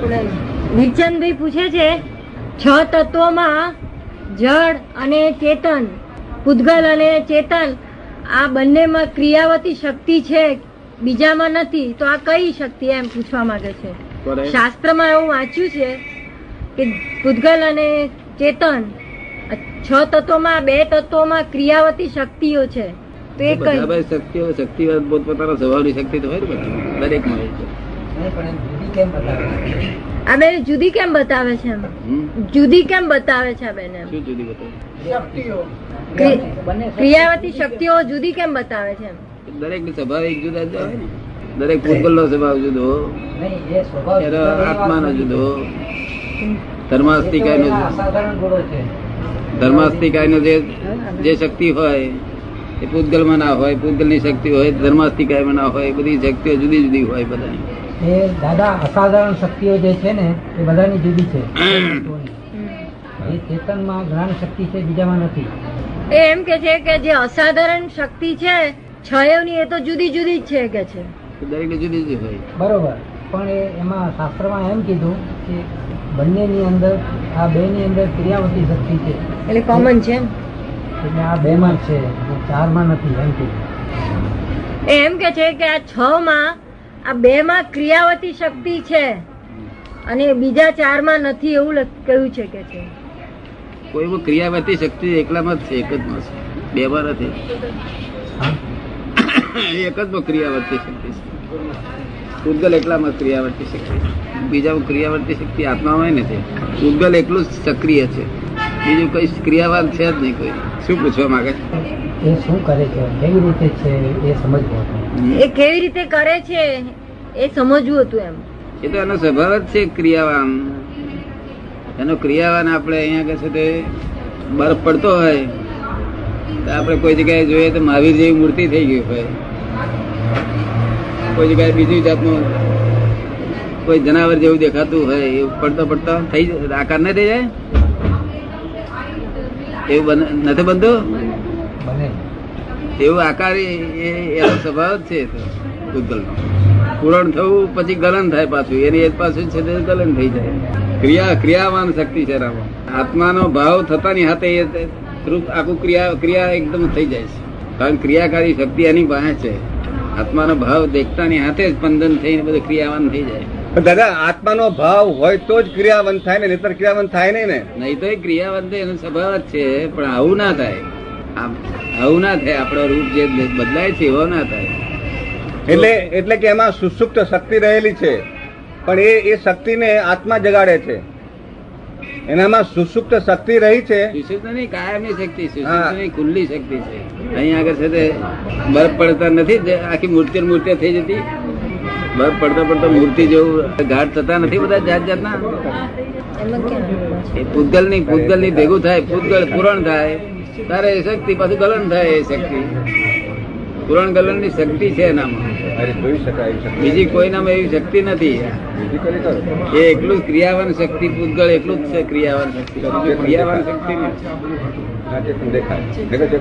વિરચંદભાઈ પૂછે છે 6 તત્વોમાં જળ અને ચેતન, પૂતગલ અને ચેતન આ બંનેમાં ક્રિયાવતી શક્તિ છે, બીજામાં નથી, તો આ કઈ શક્તિ એમ પૂછવા માંગે છે. શાસ્ત્રમાં એવું વાંચ્યું છે કે પૂતગલ અને ચેતન 6 તત્વોમાં 2 તત્વોમાં ક્રિયાવતી શક્તિઓ છે, તો એ કઈ શક્તિઓ? શક્તિ પોતપોતાના સ્વભાવની શક્તિ તો હોય ને દરેક માં આ બેન જુદી કેમ બતાવે છે? જુદી કેમ બતાવે છે આ બેન? શું જુદી બતાવે? ક્રિયાવતી શક્તિઓ જુદી કેમ બતાવે છે? દરેક ની સ્વભાવિક જુદા જુદા હોય ને. દરેક પૂતગલ નો સ્વભાવ જુદો, આત્મા નો જુદો, ધર્માસ્તિકાય નો જે શક્તિ હોય એ પૂતગલ માં ના હોય, પૂતગલ ની શક્તિ હોય ધર્માસ્તિકાય માં ના હોય, બધી શક્તિઓ જુદી જુદી હોય બધા. એ દાદા અસાધારણ શક્તિઓ જે છે ને એ બધાની જુદી છે. એ ચેતનમાં જ્ઞાન શક્તિ છે, બીજામાં નથી. એ એમ કે છે કે જે અસાધારણ શક્તિ છે 6 ની એ તો જુદી જુદી જ છે કે છે, દરેક ની જુદી જુદી હોય. બરોબર, પણ એમાં શાસ્ત્રમાં એમ કીધું કે બંનેની અંદર આ 2 ની અંદર ક્રિયાવતી શક્તિ છે, એટલે કોમન છે એમ. એટલે આ 2 માં છે, 4 માં નથી એમ કીધું. એમ કે છે કે આ 6 માં આ 2 માં ક્રિયાવતી શક્તિ છે અને બીજા 4 માં નથી, એવું કહ્યું છે કે છે. કોઈ ક્રિયાવતી શક્તિ એકલામાં જ છે, એક જ માં છે, 2 માં નથી. એક જ માં ક્રિયાવર્તી શક્તિ છે. પૂતગલ એકલામાં ક્રિયાવર્તી શક્તિ, બીજા ક્રિયાવર્તી શક્તિ આત્મામાં નથી. પૂતગલ એકલું જ સક્રિય છે, બીજું કઈ ક્રિયાવાન છે જ નહીં. કોઈ શું પૂછવા માંગે છે? એ શું કરે છે, કેવી રીતે છે એ સમજવું હતું. એ કેવી રીતે કરે છે એ સમજવું હતું એમ. એ તો એનો સ્વભાવ જ છે ક્રિયાવાન. એનો ક્રિયાવાન આપણે અહીંયા કહે છે તે બરફ પડતો હોય તો આપણે કોઈ જગ્યાએ જોઈએ તો મહાવીર જેવી મૂર્તિ થઈ ગઈ હોય, કોઈ જગ્યાએ બીજી જાતનું કોઈ જનાવર જેવું દેખાતું હોય, એ પડતો પડતો થઈ આકાર ન થઈ જાય, એવું નથી બનતું. એવું આકાર એનો સ્વભાવ જ છે પૂતગલનો. પૂરણ થવું પછી ગલન થાય, પાછું એની એક પાછું છે ગલન થઈ જાય. ક્રિયાવાન શક્તિ છે રામા. આત્માનો ભાવ થતાની હાથે એ આખું ક્રિયા એકદમ થઈ જાય છે, કારણ ક્રિયાકારી શક્તિ એની પાસે છે. આત્માનો ભાવ દેખતાની હાથે જ સ્પંદન થઈને બધું ક્રિયાવાન થઈ જાય. દાદા આત્માનો ભાવ હોય તો જ ક્રિયાવંત થાય ને, નહીતર ક્રિયાવંત થાય નહીં ને. નહીં તો એ ક્રિયાવંત એનો સ્વભાવ જ છે, પણ આવું ના થાય. આવું ના થાય, આપણો રૂપ જે બદલાય છે એવો ના થાય. એટલે કે એમાં સુષુપ્ત શક્તિ રહેલી છે, પણ એ શક્તિને આત્મા જગાડે છે. એનામાં સુષુપ્ત શક્તિ રહી છે, સુષુપ્ત નહીં, કાયમની શક્તિ. સુષુપ્ત નહીં, ખુલ્લી શક્તિ છે. અહીં આગળ છે તે બરફ પડતા નથી, આખી મૂર્તિઓ થઈ જતી. બરફ પડતા પડતા મૂર્તિ જેવું ઘાટ થતા નથી બધા જાત જાતના. એ પૂતગલ ની ભેગું થાય, પૂતગલ પૂરણ થાય તારે એ શક્તિ પાછું ગલન થાય. એ શક્તિ પૂરણ ગલન ની શક્તિ છે એનામાં, બીજી કોઈનામાં એવી શક્તિ નથી. એ એકલું ક્રિયાવાન શક્તિ, પૂતગળ એકલું જ છે ક્રિયાવાન શક્તિ. ક્રિયાવાન શક્તિ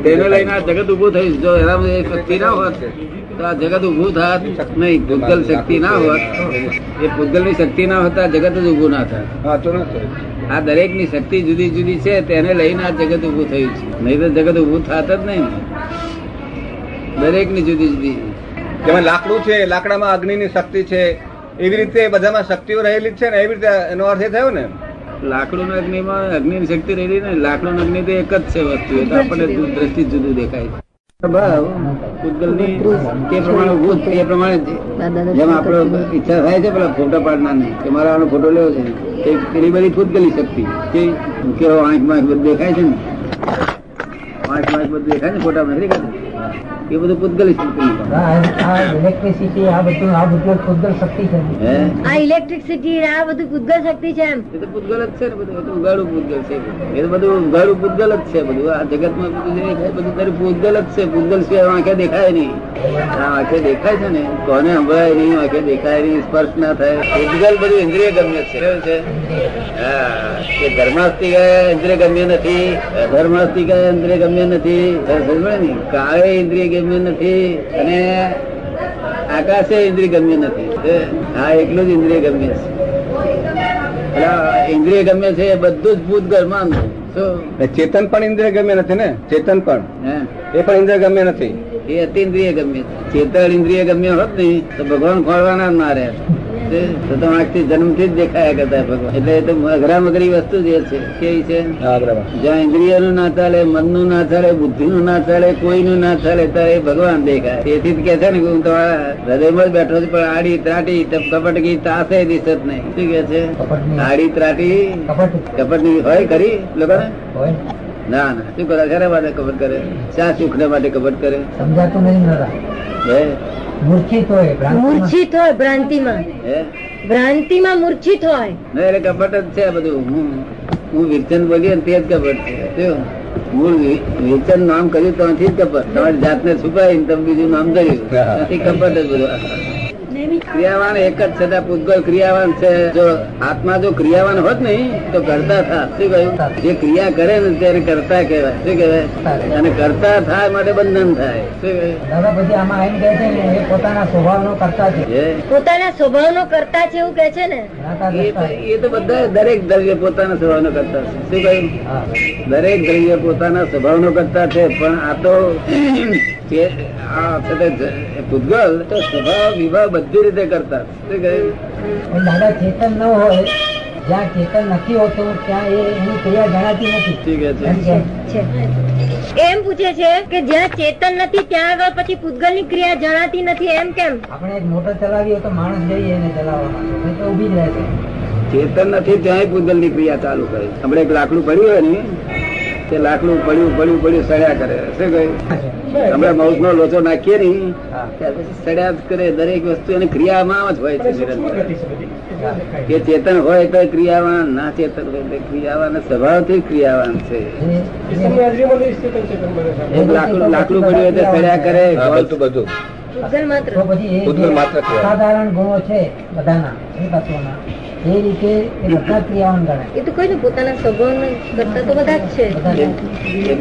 તેને લઈને આ જગત ઉભું થયું. જો એનામાં એ શક્તિ ના હોત તો આ જગત ઉભું થાત નહીં. પૂતગલ શક્તિ ના હોત, એ પૂતગલ ની શક્તિ ના હોત જગત જ ઉભું ના થાત. આ દરેક ની શક્તિ જુદી જુદી છે, તેને લઈને આ જગત ઉભું થયું છે, નહીં તો જગત ઉભું થાત જ નહીં. દરેક ની જુદી જુદી. જેમાં લાકડું છે, લાકડામાં અગ્નિ ની શક્તિ છે, એવી રીતે બધામાં શક્તિઓ રહેલી છે ને. એવી રીતે એનો અર્થ એ થયો ને, લાકડું અગ્નિમાં અગ્નિ ની શક્તિ રહેલી ને. લાકડું અગ્નિ તો એક જ છે વસ્તુ, એટલે આપણને દ્રષ્ટિ જુદું દેખાય. પૂતગલની તે પ્રમાણે ઉભું એ પ્રમાણે જેમ આપડે ઈચ્છા થાય છે પેલા ફોટા પાડનાર ની કે મારે આનો ફોટો લેવો છે, પેલી બધી પૂતગલી શક્તિ કે આંખ માં બધું દેખાય છે ને, આંખ માં બધું દેખાય ને ફોટા માં દેખાય, એ બધું પૂતગલી શક્તિ. ઇલેક્ટ્રિસિટી આ બધું પૂતગલ શક્તિ છે. આ ઇલેક્ટ્રિસિટી આ બધું પૂતગલ શક્તિ છે એમ. એ તો પૂતગલ જ છે ને, બધું ઉગાડું પૂતગલ છે. એ તો બધું ઉગાડું પૂતગલ જ છે. બધું આ જગત માં બધું બધું તારી પૂતગલ જ છે. પૂતગલ સિવાય આંખે દેખાય નહીં. આ આંખે દેખાય છે ને, કોને સંભળાય નહીં, આંખે દેખાય નહીં, સ્પર્શ ના થાય. પૂતગલ બધું ઇન્દ્રિય ગમ્ય છે. કેવું છે? હા, એ ધર્માસ્તિક ઇન્દ્રિય ગમ્ય નથી, અધર્માસ્તિક ઇન્દ્રિય ગમ્ય નથી. સમજે ને, કાળે ઇન્દ્રિય ગમ્ય નથી અને આકાશે ઇન્દ્રિય ગમ્ય નથી. હા, એકલું જ ઇન્દ્રિય ગમ્ય છે. એટલે ઇન્દ્રિય ગમ્ય છે એ બધું જ ભૂતગળ માનવું. શું ચેતન પણ ઇન્દ્રિય ગમ્ય નથી ને? ચેતન પણ હે એ પણ ઇન્દ્રિય ગમ્ય નથી. એ અતિન્દ્રિય ગમ્ય છે. ચેતન ઇન્દ્રિય ગમ્ય હોત ને તો ભગવાન ખોળવાના જ ના રહે. તો આંખથી જન્મથી જ દેખાયા કરતા ભગવાન. એટલે એ તો અઘરામઘરી વસ્તુ જે છે કેવી છે? હા, બરાબર. જ્યાં ઇન્દ્રિયનું ના ચાલે, મનનું ના ચાલે, બુદ્ધિનું ના ચાલે, કોઈનું ના ચાલે ત્યારે એ ભગવાન દેખાય. તેથી જ કે છે ને કે હું તમારા હૃદયમાં જ બેઠો છું પણ આડી ત્રાટી કપટકી તાસે દિશત નહીં. શું કે છે? આડી ત્રાટી કપટની હોય ખરી લોકોને? ના ના. શું કરે? શેના માટે કપટ કરે? શા સુખને માટે કપટ કરે? સમજાતું નહીં. હે મૂર્છિત હોય, મૂર્છિત હોય ભ્રાંતિમાં, હે ભ્રાંતિમાં મૂર્છિત હોય. ના એટલે કપટ જ છે બધું. હું વિરચન બોલી ને તે જ કપટ છે. શું મૂળ વિરચન નામ કર્યું તો જ કપટ. તમારી જાતને છુપાઈ તમે બીજું નામ કર્યું એ કપટ જ બધું. ક્રિયાવાન એક જ છે. પૂતગલ ક્રિયાવાન છે. જો આત્મા જો ક્રિયાવાન હોત ને તો કરતા થા. શું કહ્યું? જે ક્રિયા કરે ને ત્યારે કરતા કહેવાય. શું કહેવાય? અને કરતા થાય માટે બંધન થાય. શું કહ્યું? દાદા પછી આમાં એમ કહે છે ને એ પોતાના સ્વભાવનો કરતા છે. પોતાના સ્વભાવનો કરતા છે એવું કે છે ને. એ તો બધા દરેક દ્રવ્ય પોતાના સ્વભાવનો કરતા છે. શું કહ્યું? દરેક દ્રવ્ય પોતાના સ્વભાવનો કરતા છે. પણ આ તો પૂતગલ તો સ્વભાવ વિભાવ બધી રીતે કરતા. શું કહ્યું? દાદા ચેતન ન હોય, જ્યાં ચેતન નથી હોતું ત્યાં એની ક્રિયા જણાતી નથી. ઠીક છે. એમ પૂછે છે કે જ્યાં ચેતન નથી ત્યાં આગળ પછી પૂતગલ ની ક્રિયા જણાતી નથી. એમ કેમ? આપણે એક મોટર ચલાવીએ તો માણસ જઈએ એને ચલાવવા તો ઉભી જ રહે છે. ચેતન નથી ત્યાં પૂતગલ ની ક્રિયા ચાલુ કરે. આપણે એક લાકડું પડ્યું હોય ને તે લાકડું પડ્યું સડ્યા કરે. શું કહ્યું? આપણે માઉસ નો લોચો નાખીએ ને ત્યાર પછી સડ્યા જ કરે. દરેક વસ્તુ એની ક્રિયામાં જ હોય છે નિરંતર. કે ચેતન હોય તો ક્રિયાવાન, ના ચેતન હોય તો ક્રિયાવાન. સ્વભાવથી ક્રિયાવાન છે. એક લાકડું પડ્યું હોય તો સડ્યા કરે. બધું પૂતગલ માત્ર. તો પછી પૂતગલ માત્ર એ સાધારણ ગુણો છે બધાના એ તત્વોના, એ રીતે એ બધા ક્રિયાવાન ગણાય. એ તો કોઈ ને પોતાના સ્વભાવ કરતા તો બધા જ છે.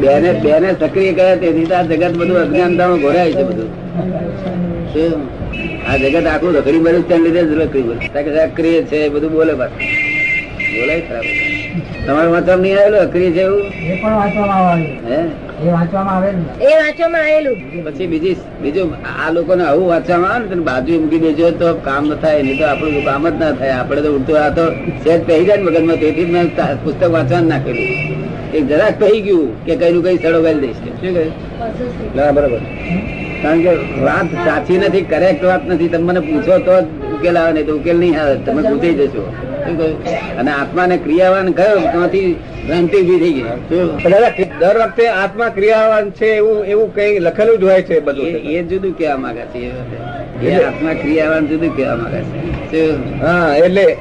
બેને સક્રિય કર્યા તેથી આ જગત બધું અજ્ઞાનતામાં ઘોરાય છે. બધું આ જગત આખું રખડી મળ્યું ત્યાં લીધે જ રખડી મળ્યું. અક્રિય છે બધું બોલે પાછું બોલાય ખરાબ. તમારે વાંચવામાં નહીં આવેલું અક્રિય છે એવું? એ પણ વાંચવામાં આવેલું. હે એ વાંચવામાં આવેલું. એ વાંચવામાં આવેલું. પછી બીજું આ લોકોને આવું વાંચવામાં આવે ને બાજુ મૂકી દેજો તો કામ ન થાય. નહીં તો આપણું કામ જ ના થાય. આપડે તો ઉડતું આ તો સેજ પહેરી જાય ને મગજમાં. તેથી મેં પુસ્તક વાંચવાનું નાખેલું. એક જરાક કહી ગયું કે કઈ નું કઈ સડો ગાલી દઈશ. શું કહ્યું? ના, બરાબર. કારણ કે વાત સાચી નથી, કરેક્ટ વાત નથી. તમે મને પૂછો તો ઉકેલ આવે, નહીં તો ઉકેલ નહીં આવે. તમે પૂછી જશો. શું કહ્યું? અને આત્માને ક્રિયાવાન કયો ત્યાંથી ભ્રાંતિ ઉભી થઈ ગઈ. દર વખતે આત્મા ક્રિયાવાન છે એવું કઈ લખેલું જ હોય છે બધું. એ જુદું કેવા માંગે છે. એ આત્મા ક્રિયાવાન જુદું કેવા માંગે છે. હા,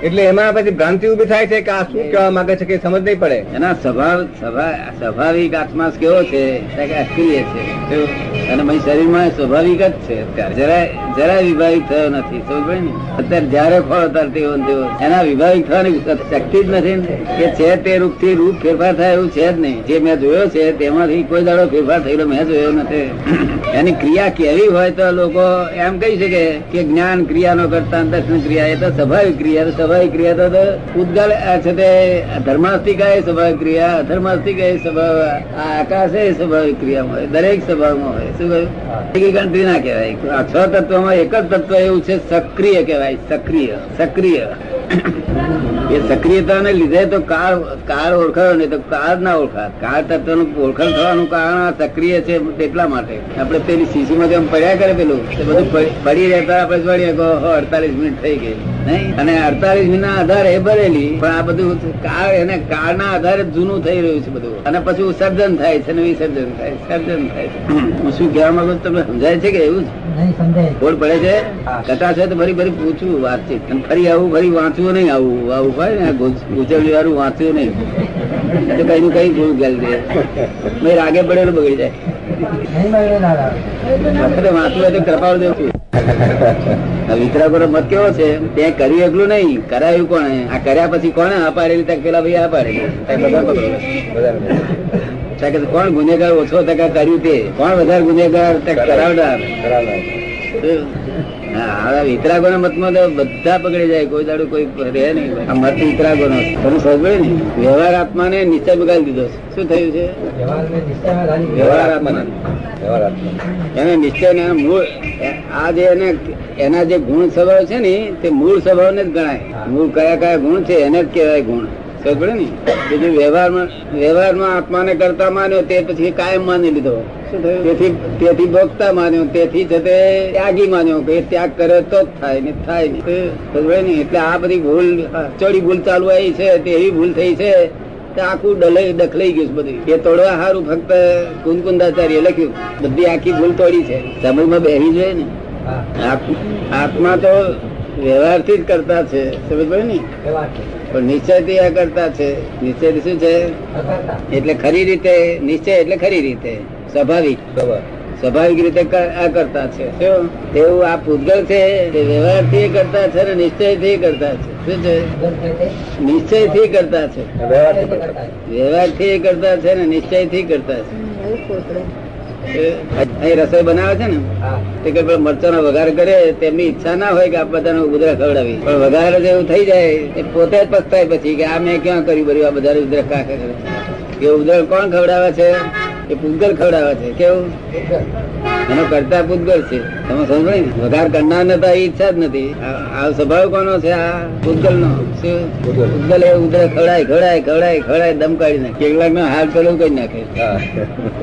એટલે એમાં પછી ભ્રાંતિ ઉભી થાય છે કે આ શું કહેવા માંગે છે કે સમજ નહીં પડે. એના સ્વાભાવિક આત્મા કેવો છે? અક્રિય છે. અને શરીરમાં સ્વાભાવિક જ છે. જરાય વિભાવિક થયો નથી. સમજ પડે ને? અત્યારે જયારે ફળ ત્યારે તેવો તેવો એના વિભાવિક થવાની શક્તિ જ નથી કે છે તે રૂપ થી રૂપ ફેરફાર થાય એવું છે જ નહીં. જે મેં જોયો છે તેમાંથી કોઈ દાડો ફેરફાર થયેલો મેં જોયો નથી. એની ક્રિયા કેવી હોય તો લોકો એમ કહી શકે કે જ્ઞાન ક્રિયાનો કરતા દર્શન ક્રિયા એ તો સ્વાભાવિક ક્રિયા. સ્વાભાવિક ક્રિયા તો પૂતગલ છે તે ધર્માસ્તિકા એ સ્વાભાવિક ક્રિયા, અધર્માસ્તિકા એ સ્વભાવ, આ આકાશ એ સ્વાભાવિક ક્રિયામાં હોય. દરેક સ્વભાવમાં હોય. શું કહ્યું? ગણતરી ના કહેવાય. આ 6 તત્વમાં એક જ તત્વ એવું છે સક્રિય કહેવાય. સક્રિય એ સક્રિયતાને લીધે તો કાળ ઓળખાયો નહીં તો કાળ ના ઓળખાત. કાળ તત્વ નું ઓળખાણ થવાનું કારણ સક્રિય છે એટલા માટે. આપડે પેલી શીશીમાં જેમ પડ્યા કરે પેલું તે બધું પડી રહેતા આપડે જોડીએ 48 મિનિટ થઈ ગઈ નહીં. અને 48 મિનિટ ના આધારે ભરેલી પણ આ બધું કાળ ના આધારે જૂનું થઈ રહ્યું છે બધું. અને પછી સર્જન થાય છે ને વિસર્જન થાય છે. હું શું કહેવા માંગુ તમને સમજાય છે કે એવું જ ખોડ પડે છે? કટાશ હોય તો ફરી પૂછવું વાતચીત. ફરી વાંચવું નહીં. આવું હોય ને ગુજરણી વાળું વાંચ્યું નહીં તો કઈ નું કઈ ભૂલ ગયેલ છે. રાગે પડેલું બગડી જાય. વાંચવું હોય તો કૃપાળ દેવું. વિતરાગોનો મત કેવો છે? ત્યાં કર્યું એટલું નહીં, કરાયું કોને? આ કર્યા પછી કોને આ પાડેલી? તક પેલા ભાઈ આ પાડેલી. કોણ ગુનેગાર ઓછો ટકા કર્યું તે? કોણ વધારે ગુનેગાર? કરાવડાર. હા, આ વિતરાગોના મતમાં તો બધા પકડી જાય, કોઈ દાડો કોઈ રહે નહીં. આ મત વિતરાગોનો છે. તમે સમજે ને, વ્યવહાર આત્માને નિશ્ચય બગાડી દીધો છે. શું થયું છે? વ્યવહારને નિશ્ચયમાં ધારી વ્યવહાર આત્મા એને નિશ્ચય ને મૂળ આ જે એના જે ગુણ સ્વભાવ છે ને તે મૂળ સ્વભાવ ને જ ગણાય. મૂળ કયા કયા ગુણ છે એને જ કહેવાય ગુણ. સમજે ને, બીજું વ્યવહારમાં આત્માને કરતા માન્યો તે પછી કાયમ માની લીધો. શું થયું? તેથી ભોગતા માન્યો, તેથી છે તે ત્યાગી માન્યો કે ત્યાગ કરે તો જ થાય ને થાય નહીં. સમજે ને, એટલે આ બધી ભૂલ ચોરી ભૂલ ચાલુ આવી છે તે એવી ભૂલ થઈ છે આખું દખલાઈ ગયું બધું. એ તોડવા સારું ફક્ત કુંદકુંદાચાર્ય લખ્યું. બધી આખી ભૂલ તોડી છે. સમજમાં બેસી જોઈએ ને. આત્મા તો વ્યવહારથી જ કરતા છે. સમજ પડે ને, પણ નિશ્ચયથી આ કરતા છે. નિશ્ચય શું છે? એટલે ખરી રીતે નિશ્ચય એટલે ખરી રીતે સ્વાભાવિક રીતે આ કરતા છે. શું એવું આ પૂતગલ છે તે વ્યવહારથી કરતા છે ને નિશ્ચયથી કરતા છે. શું છે? નિશ્ચયથી કરતા છે. વ્યવહારથી કરતા છે ને નિશ્ચયથી કરતા છે. અહીં રસોઈ બનાવે છે ને તે કે મરચાનો વઘાર કરે તેમની ઈચ્છા ના હોય કે આ બધાને ઉધરા ખવડાવી, પણ વઘાર જ એવું થઈ જાય એ પોતે જ પસ્તાય પછી કે આ મેં ક્યાં કર્યું બધું, આ બધા ઉધરા કાંખે કરે. એ ઉધર કોણ ખવડાવે છે? એ પૂતગલ ખવડાવે છે. કેવું? એનો કરતા પૂતગલ છે. તમે સમજો ને, વઘાર કરનાર ને તો ઈચ્છા જ નથી. આ સ્વભાવ કોનો છે? આ પૂતગલ નો. પૂતગલ એ ઉધર ખવડાય દમ કાઢી નાખે, કેટલાક નો હાલ પેલું કરી નાખે.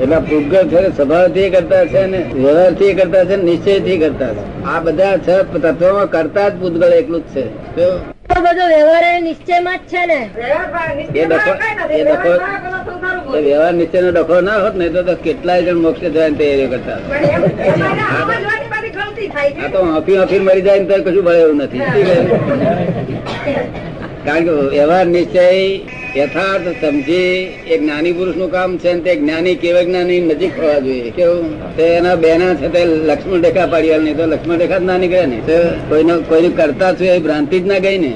એટલે પૂતગલ છે સ્વભાવ થી કરતા છે ને વ્યવહાર થી કરતા છે, નિશ્ચય થી કરતા છે. આ બધા છ તત્વોમાં કરતા જ પૂતગલ એકલું જ છે. બધો વ્યવહાર એ નિશ્ચયમાં જ છે ને. વ્યવહાર નિશ્ચય નો ડખો ના હોત ને તો કેટલાય જણ મોક્ષ જવાની તૈયારી કરતા. આ તો હફી મરી જાય ને તો કશું ભળે એવું નથી. કારણ કે વ્યવહાર નિશ્ચય યથાર્થ સમજી એ જ્ઞાની પુરુષ નું કામ છે. તે જ્ઞાની કેવળ જ્ઞાની નજીક હોવા જોઈએ. કેવું? તે એના બેના છે તે લક્ષ્મણ રેખા પાડી નહીં તો લક્ષ્મણ રેખા જ ના નીકળે ને. કોઈનું કરતા છું એ ભ્રાંતિ જ ના ગઈ ને.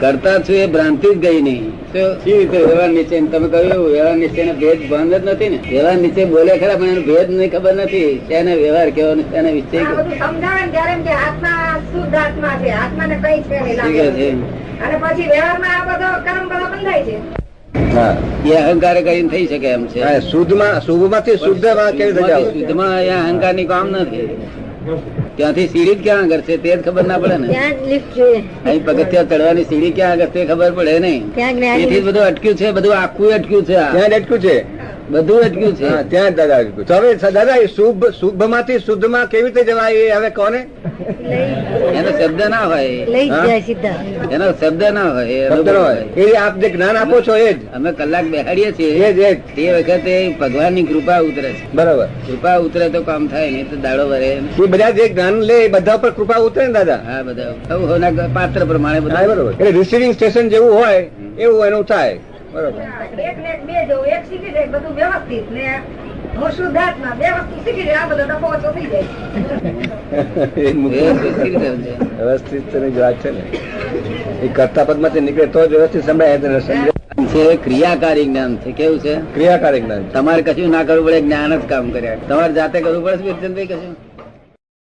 કરતા છું એ ભ્રાંતિ જ ગઈ નહીં. કેવી રીતે વ્યવહાર નિશ્ચય? તમે કહ્યું વ્યવહાર નિશ્ચય ને ભેદ ભાન જ નથી ને. વ્યવહાર નિશ્ચય બોલે ખરા પણ એનો ભેદ નહીં ખબર નથી. તેને વ્યવહાર કેવો ને તેને નિશ્ચય અને પછી વ્યવહારમાં આ બધો કર્મ બધો બંધાય છે. એ અહંકાર કરીને થઈ શકે એમ છે. શુભમાંથી શુદ્ધમાં કેવી રીતે જાવ? શુદ્ધમાં એ અહંકાર ની કામ નથી. ત્યાંથી સીડી ક્યાં આગળ છે તે જ ખબર ના પડે ને. ત્યાં જ લિફ્ટ જોઈએ. અહીં પગથિયા ચડવાની સીડી ક્યાં આગળ તે ખબર પડે નહીં. તેથી જ બધું અટક્યું છે. બધું આખું અટક્યું છે. ત્યાં જ અટક્યું છે. બધું અટક્યું છે. ત્યાં જ દાદા અટક્યું. તો હવે દાદા એ શુભ માંથી શુદ્ધમાં કેવી રીતે જવાય? એ હવે કોને? એનો શબ્દ ના હોય. લઈ જાય સીધા. એનો શબ્દ ના હોય. શબ્દ ન હોય. એ આપ જે જ્ઞાન આપો છો એ જ અમે કલાક બેહાડીએ છીએ. તે વખતે ભગવાન ની કૃપા ઉતરે છે. બરાબર. કૃપા ઉતરે તો કામ થાય નહીં તો દાડો વરે. એ બધા જે જ્ઞાન લે એ બધા પર કૃપા ઉતરે ને દાદા. હા, બધા પાત્ર પ્રમાણે બધા. બરોબર. એટલે રિસીવિંગ સ્ટેશન જેવું હોય એવું એનું થાય. બરોબર. એક ને બે જવું, એક શીખી જાય બધું વ્યવસ્થિત ને હું શુદ્ધાત્મા બે વસ્તુ શીખી જાય. આ બધો ડખો ઓછો થઈ જાય. વ્યવસ્થિત વાત છે ને. એ કરતા પદ માંથી નીકળે તો જ વ્યવસ્થિત સમજાય. છે ક્રિયાકારી જ્ઞાન છે. કેવું છે? ક્રિયાકારી જ્ઞાન. તમારે કશું ના કરવું પડે, જ્ઞાન જ કામ કર્યા. તમારે જાતે કરવું પડે છે કશું?